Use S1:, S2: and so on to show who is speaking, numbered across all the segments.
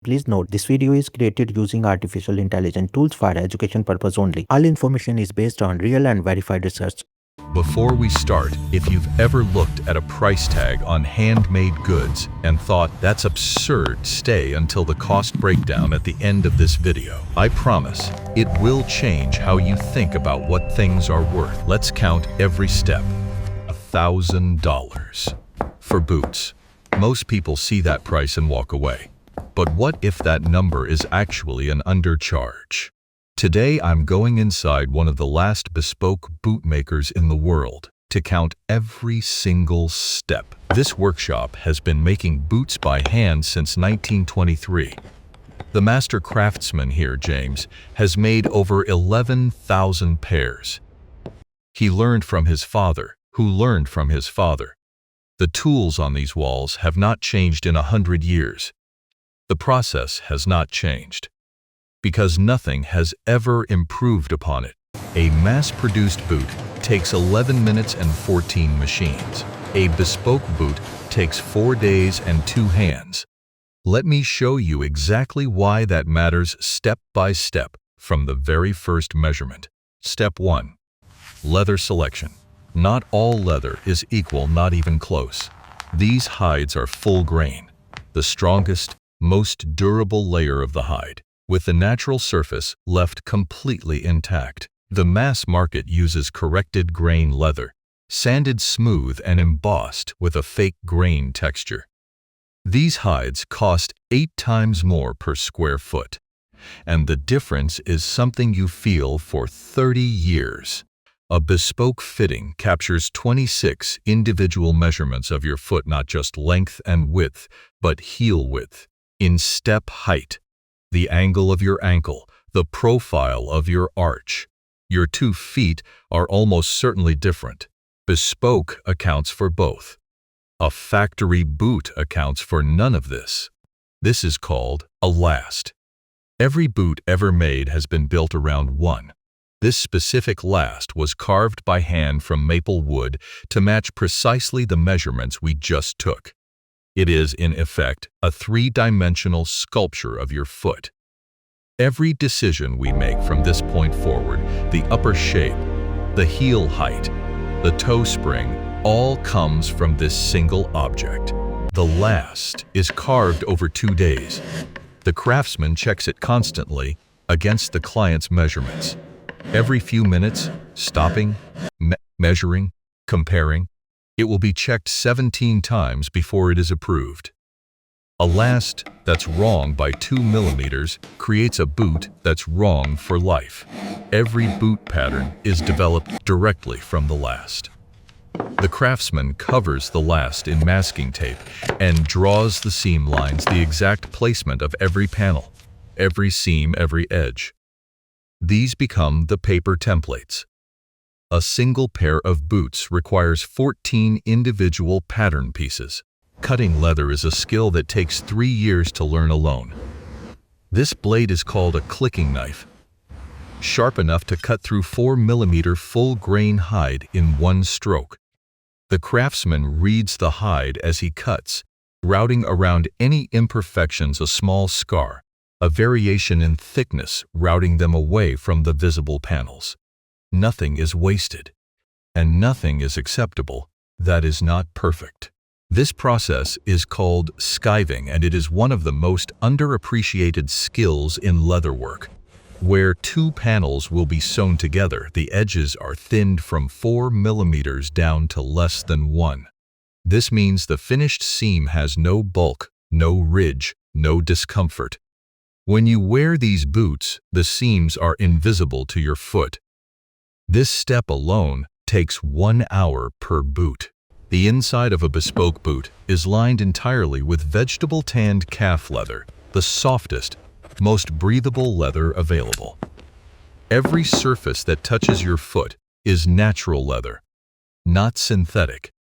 S1: Please note, this video is created using artificial intelligence tools for education purpose only. All information is based on real and verified research.
S2: Before we start, if you've ever looked at a price tag on handmade goods and thought that's absurd, stay until the cost breakdown at the end of this video. I promise, it will change how you think about what things are worth. Let's count every step. $1,000 for boots. Most people see that price and walk away. But what if that number is actually an undercharge? Today I'm going inside one of the last bespoke boot makers in the world to count every single step. This workshop has been making boots by hand since 1923. The master craftsman here, James, has made over 11,000 pairs. He learned from his father, who learned from his father. The tools on these walls have not changed in 100 years. The process has not changed, because nothing has ever improved upon it. A mass-produced boot takes 11 minutes and 14 machines. A bespoke boot takes 4 days and 2 hands. Let me show you exactly why that matters step by step from the very first measurement. Step 1. Leather selection. Not all leather is equal, not even close. These hides are full grain, the strongest, most durable layer of the hide, with the natural surface left completely intact. The mass market uses corrected grain leather, sanded smooth and embossed with a fake grain texture. These hides cost 8 times more per square foot, and the difference is something you feel for 30 years. A bespoke fitting captures 26 individual measurements of your foot, not just length and width, but heel width. In step height, the angle of your ankle, the profile of your arch. Your 2 feet are almost certainly different. Bespoke accounts for both. A factory boot accounts for none of this. This is called a last. Every boot ever made has been built around one. This specific last was carved by hand from maple wood to match precisely the measurements we just took. It is, in effect, a 3-dimensional sculpture of your foot. Every decision we make from this point forward, the upper shape, the heel height, the toe spring, all comes from this single object. The last is carved over 2 days. The craftsman checks it constantly against the client's measurements. Every few minutes, stopping, measuring, comparing. It will be checked 17 times before it is approved. A last that's wrong by 2 millimeters creates a boot that's wrong for life. Every boot pattern is developed directly from the last. The craftsman covers the last in masking tape and draws the seam lines, the exact placement of every panel, every seam, every edge. These become the paper templates. A single pair of boots requires 14 individual pattern pieces. Cutting leather is a skill that takes 3 years to learn alone. This blade is called a clicking knife, sharp enough to cut through 4 millimeter full-grain hide in one stroke. The craftsman reads the hide as he cuts, routing around any imperfections a small scar, a variation in thickness routing them away from the visible panels. Nothing is wasted, and nothing is acceptable that is not perfect. This process is called skiving, and it is one of the most underappreciated skills in leatherwork. Where 2 panels will be sewn together, the edges are thinned from 4 millimeters down to less than 1. This means the finished seam has no bulk, no ridge, no discomfort. When you wear these boots, the seams are invisible to your foot. This step alone takes 1 hour per boot. The inside of a bespoke boot is lined entirely with vegetable tanned calf leather, the softest, most breathable leather available. Every surface that touches your foot is natural leather, not synthetic.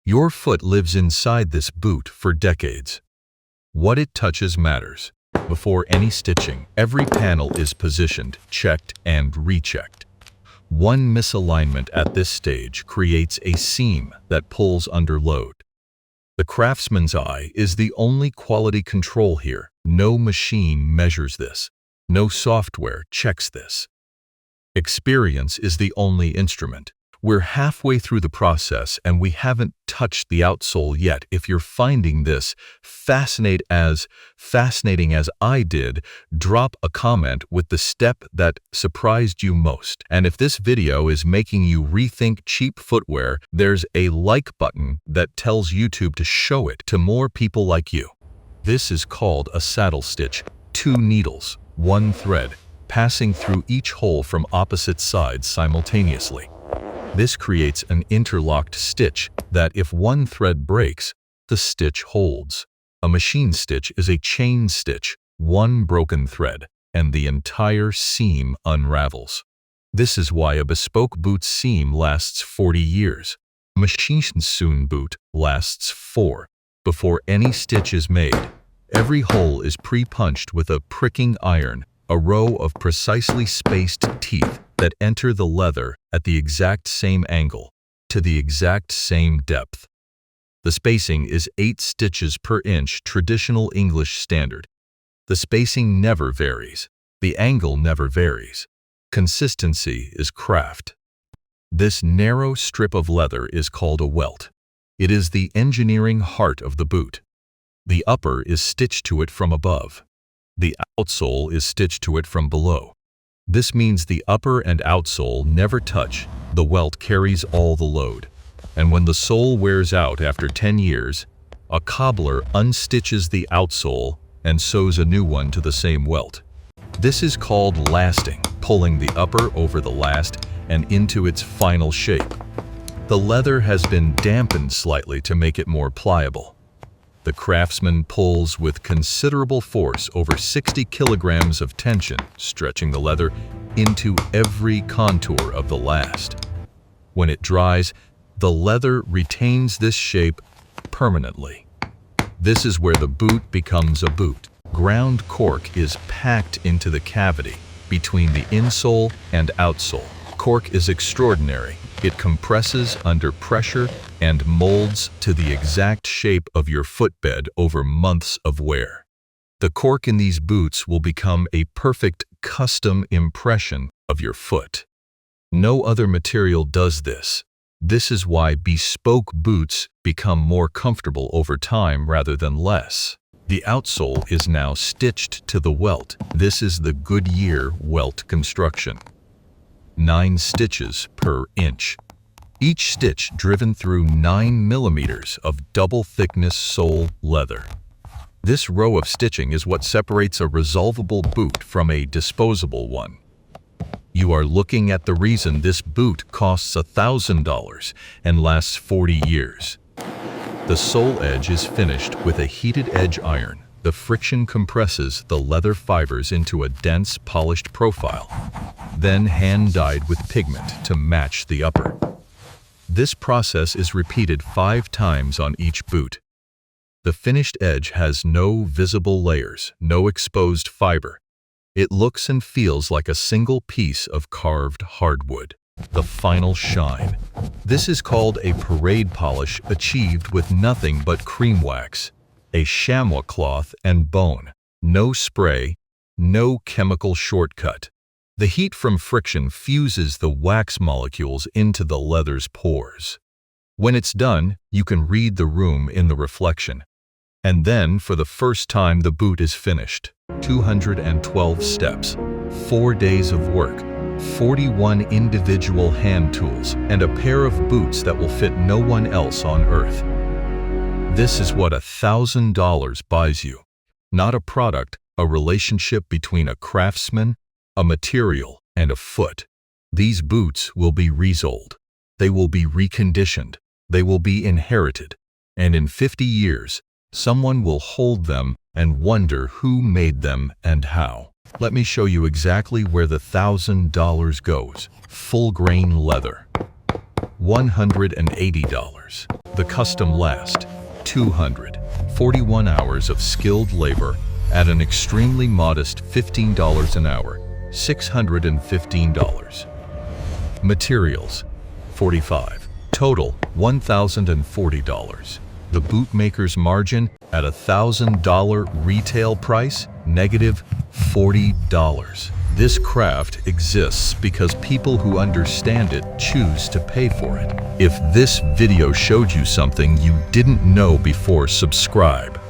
S2: Your foot lives inside this boot for decades. What it touches matters. Before any stitching, every panel is positioned, checked, and rechecked. One misalignment at this stage creates a seam that pulls under load. The craftsman's eye is the only quality control here. No machine measures this. No software checks this. Experience is the only instrument. We're halfway through the process and we haven't touched the outsole yet. If you're finding this fascinating as I did, drop a comment with the step that surprised you most. And if this video is making you rethink cheap footwear, there's a like button that tells YouTube to show it to more people like you. This is called a saddle stitch. 2 needles, 1 thread, passing through each hole from opposite sides simultaneously. This creates an interlocked stitch that if one thread breaks, the stitch holds. A machine stitch is a chain stitch, one broken thread, and the entire seam unravels. This is why a bespoke boot's seam lasts 40 years. A machine-sewn boot lasts 4 before any stitch is made. Every hole is pre-punched with a pricking iron, a row of precisely spaced teeth that enter the leather at the exact same angle, to the exact same depth. The spacing is 8 stitches per inch, traditional English standard. The spacing never varies. The angle never varies. Consistency is craft. This narrow strip of leather is called a welt. It is the engineering heart of the boot. The upper is stitched to it from above. The outsole is stitched to it from below. This means the upper and outsole never touch. The welt carries all the load. And when the sole wears out after 10 years, a cobbler unstitches the outsole and sews a new one to the same welt. This is called lasting, pulling the upper over the last and into its final shape. The leather has been dampened slightly to make it more pliable. The craftsman pulls with considerable force over 60 kilograms of tension, stretching the leather into every contour of the last. When it dries, the leather retains this shape permanently. This is where the boot becomes a boot. Ground cork is packed into the cavity between the insole and outsole. Cork is extraordinary. It compresses under pressure and molds to the exact shape of your footbed over months of wear. The cork in these boots will become a perfect custom impression of your foot. No other material does this. This is why bespoke boots become more comfortable over time rather than less. The outsole is now stitched to the welt. This is the Goodyear welt construction. 9 stitches per inch. Each stitch driven through 9 millimeters of double-thickness sole leather. This row of stitching is what separates a resolvable boot from a disposable one. You are looking at the reason this boot costs $1,000 and lasts 40 years. The sole edge is finished with a heated edge iron. The friction compresses the leather fibers into a dense, polished profile, then hand-dyed with pigment to match the upper. This process is repeated 5 times on each boot. The finished edge has no visible layers, no exposed fiber. It looks and feels like a single piece of carved hardwood. The final shine. This is called a parade polish achieved with nothing but cream wax, a chamois cloth and bone. No spray, no chemical shortcut. The heat from friction fuses the wax molecules into the leather's pores. When it's done, you can read the room in the reflection. And then, for the first time, the boot is finished. 212 steps, 4 days of work, 41 individual hand tools, and a pair of boots that will fit no one else on earth. This is what $1,000 buys you. Not a product, a relationship between a craftsman, a material, and a foot. These boots will be resoled. They will be reconditioned. They will be inherited. And in 50 years, someone will hold them and wonder who made them and how. Let me show you exactly where the $1,000 goes. Full grain leather, $180. The custom last, 241 hours of skilled labor at an extremely modest $15 an hour, $615. Materials, $45. Total, $1,040. The Bootmaker's margin at $1,000 retail price, negative $40. This craft exists because people who understand it choose to pay for it. If this video showed you something you didn't know before, subscribe.